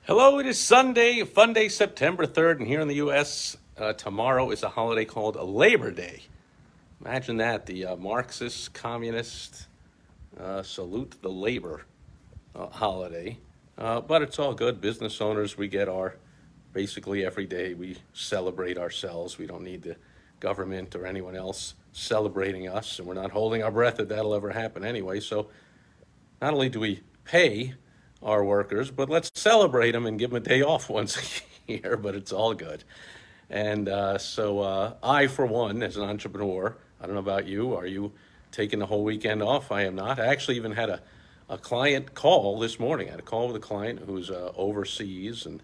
Hello, it is Sunday, fun day, September 3rd, and here in the U.S., tomorrow is a holiday called Labor Day. Imagine that, the Marxist, communist salute the labor holiday. But it's all good. Business owners, we get our basically every day we celebrate ourselves. We don't need the government or anyone else celebrating us, and we're not holding our breath that that'll ever happen anyway. So not only do we pay our workers, but let's celebrate them and give them a day off once a year, but it's all good. And I, for one, as an entrepreneur, I don't know about you, are you taking the whole weekend off? I am not. I actually even had a client call this morning. I had a call with a client who's overseas and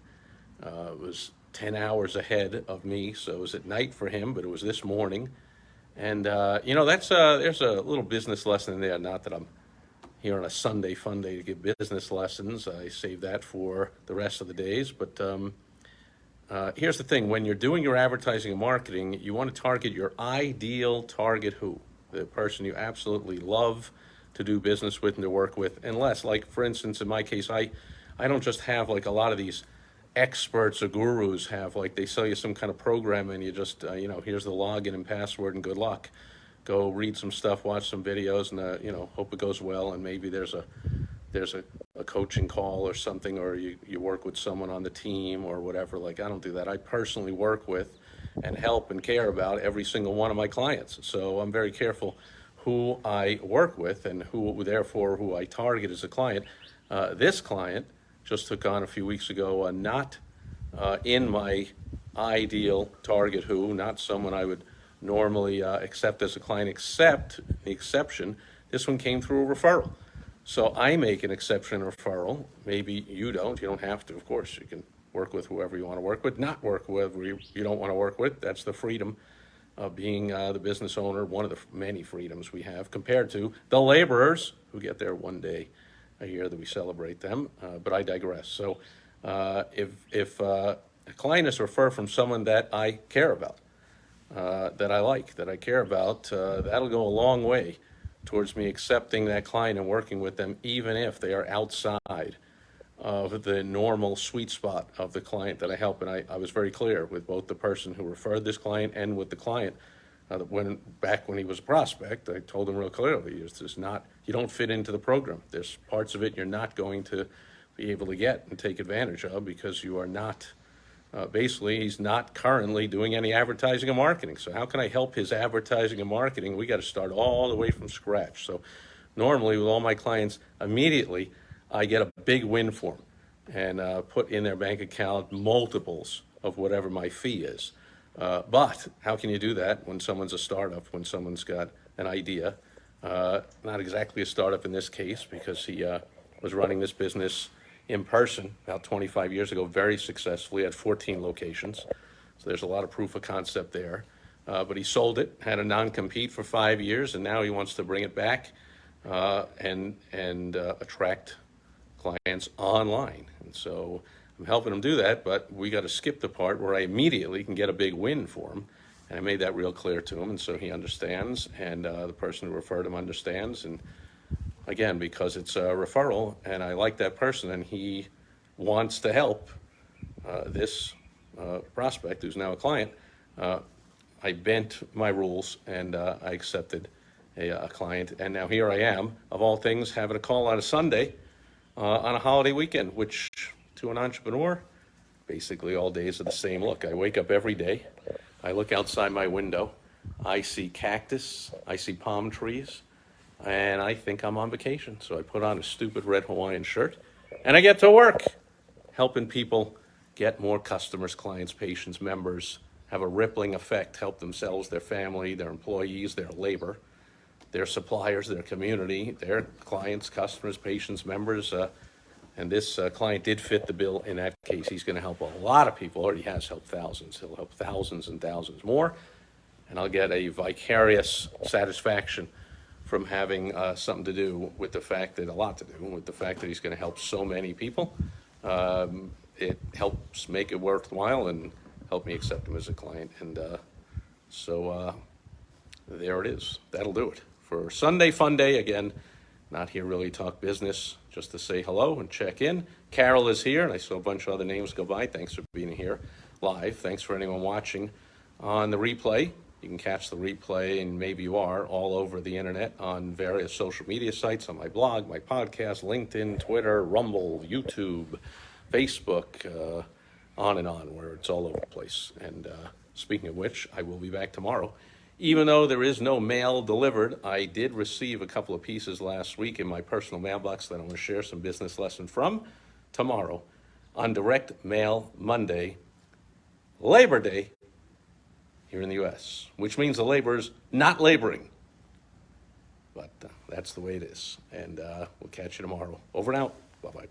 was 10 hours ahead of me, so it was at night for him, but it was this morning. And, there's a little business lesson in there, not that I'm here on a Sunday fun day to give business lessons. I save that for the rest of the days. But here's the thing: when you're doing your advertising and marketing, you want to target your ideal target who? The person you absolutely love to do business with and to work with. Unless, like for instance, in my case, I don't just have like a lot of these experts or gurus have, like they sell you some kind of program and you just, here's the login and password and good luck. Go read some stuff, watch some videos, and hope it goes well. And maybe there's a coaching call or something, or you work with someone on the team or whatever. Like, I don't do that. I personally work with and help and care about every single one of my clients. So I'm very careful who I work with and who I target as a client. This client just took on a few weeks ago, not in my ideal target who, not someone I would normally accept as a client, except the exception, this one came through a referral. So I make an exception referral. Maybe you don't. You don't have to, of course. You can work with whoever you want to work with, not work with whoever you don't want to work with. That's the freedom of being the business owner, one of the many freedoms we have compared to the laborers who get there one day a year that we celebrate them. But I digress. So if a client is referred from someone that I care about, that I like, that I care about, that'll go a long way towards me accepting that client and working with them, even if they are outside of the normal sweet spot of the client that I help. And I was very clear with both the person who referred this client and with the client. Back when he was a prospect, I told him real clearly, you don't fit into the program. There's parts of it you're not going to be able to get and take advantage of because you are not. Basically, he's not currently doing any advertising and marketing. So how can I help his advertising and marketing? We got to start all the way from scratch. So normally with all my clients, immediately I get a big win form and put in their bank account multiples of whatever my fee is. But how can you do that when someone's a startup, when someone's got an idea? Not exactly a startup in this case because he was running this business in person about 25 years ago, very successfully, at 14 locations. So there's a lot of proof of concept there. But he sold it, had a non-compete for 5 years, and now he wants to bring it back and attract clients online. And so I'm helping him do that, but we got to skip the part where I immediately can get a big win for him. And I made that real clear to him, and so he understands, and the person who referred him understands. And again, because it's a referral and I like that person and he wants to help this prospect who's now a client, I bent my rules and I accepted a client. And now here I am, of all things, having a call on a Sunday on a holiday weekend, which to an entrepreneur, basically all days are the same. Look, I wake up every day, I look outside my window, I see cactus, I see palm trees, and I think I'm on vacation. So I put on a stupid red Hawaiian shirt and I get to work helping people get more customers, clients, patients, members, have a rippling effect, help themselves, their family, their employees, their labor, their suppliers, their community, their clients, customers, patients, members. And this client did fit the bill in that case. He's going to help a lot of people, already has helped thousands. He'll help thousands and thousands more. And I'll get a vicarious satisfaction from having something to do with the fact that, a lot to do with the fact that he's going to help so many people. It helps make it worthwhile and help me accept him as a client. And so there it is. That'll do it for Sunday Fun Day. Again, not here really to talk business, just to say hello and check in. Carol is here, and I saw a bunch of other names go by. Thanks for being here live. Thanks for anyone watching on the replay. You can catch the replay, and maybe you are, all over the internet on various social media sites, on my blog, my podcast, LinkedIn, Twitter, Rumble, YouTube, Facebook, on and on, where it's all over the place. And speaking of which, I will be back tomorrow. Even though there is no mail delivered, I did receive a couple of pieces last week in my personal mailbox that I want to share some business lesson from tomorrow on Direct Mail Monday, Labor Day, here in the U.S., which means the laborers not laboring. But that's the way it is. And we'll catch you tomorrow. Over and out. Bye-bye.